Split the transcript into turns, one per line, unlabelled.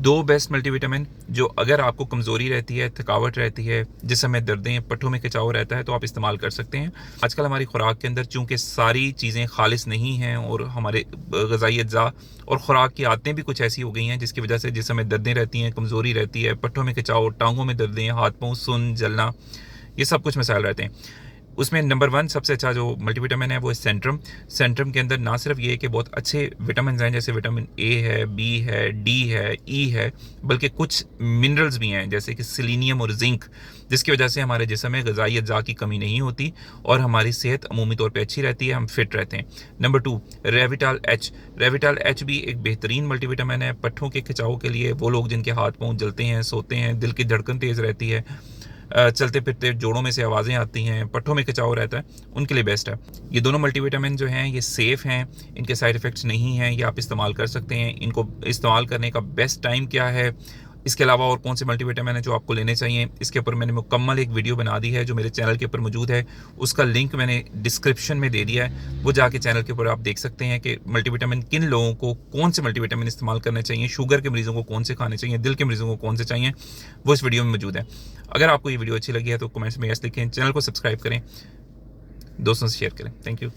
2 best multivitamin जो अगर आपको कमज़ोरी रहती है, थकावट रहती है, जिस समय दर्दें, पट्ठों में खिंचाव रहता है, तो आप इस्तेमाल कर सकते हैं। आजकल हमारी खुराक के अंदर चूँकि सारी चीज़ें खालिस नहीं हैं और हमारे ग़िज़ाई अज्जा और खुराक की आदतें भी कुछ ऐसी हो गई हैं जिसकी वजह से जिस समय दर्दें रहती हैं, कमज़ोरी रहती है, पट्ठों में खिंचाव, टाँगों में दर्दें, हाथ-पाँव सुन्न, जलना, ये सब कुछ मसाइल रहते हैं। उसमें नंबर 1 सबसे अच्छा जो मल्टीविटामिन है वो है सेंट्रम। सेंट्रम के अंदर ना सिर्फ ये है कि बहुत अच्छे विटामिन्स हैं जैसे विटामिन ए है, बी है, डी है, ई है, बल्कि कुछ मिनरल्स भी हैं जैसे कि सेलेनियम और जिंक, जिसकी वजह से हमारे जिस्म में ग़िज़ाई अज्जा की कमी नहीं होती और हमारी सेहत अमूमी तौर पे अच्छी रहती है, हम फिट रहते हैं। Number 2 Revital H. Revital H भी एक बेहतरीन मल्टीविटामिन है पट्ठों के खिंचाव के लिए। वो लोग जिनके हाथ पाँव जलते हैं, सोते हैं, दिल की धड़कन तेज़ रहती है, चलते फिरते जोड़ों में से आवाज़ें आती हैं, पट्ठों में खिंचाव रहता है, उनके लिए बेस्ट है। ये दोनों मल्टीविटामिन जो हैं ये सेफ़ हैं, इनके साइड इफ़ेक्ट्स नहीं हैं, ये आप इस्तेमाल कर सकते हैं। इनको इस्तेमाल करने का बेस्ट टाइम क्या है, इसके अलावा और कौन से मल्टीविटामिन हैं जो आपको लेने चाहिए, इसके ऊपर मैंने मुकम्मल एक वीडियो बना दी है जो मेरे चैनल के ऊपर मौजूद है। उसका लिंक मैंने डिस्क्रिप्शन में दे दिया है, वो जाके चैनल के ऊपर आप देख सकते हैं कि मल्टीविटामिन किन लोगों को कौन से मल्टीविटामिन इस्तेमाल करने चाहिए, शुगर के मरीज़ों को कौन से खाने चाहिए, दिल के मरीज़ों को कौन से चाहिए, वो इस वीडियो में मौजूद है। अगर आपको ये वीडियो अच्छी लगी है तो कमेंट्स में यस लिखें, चैनल को सब्सक्राइब करें, दोस्तों से शेयर करें। Thank you.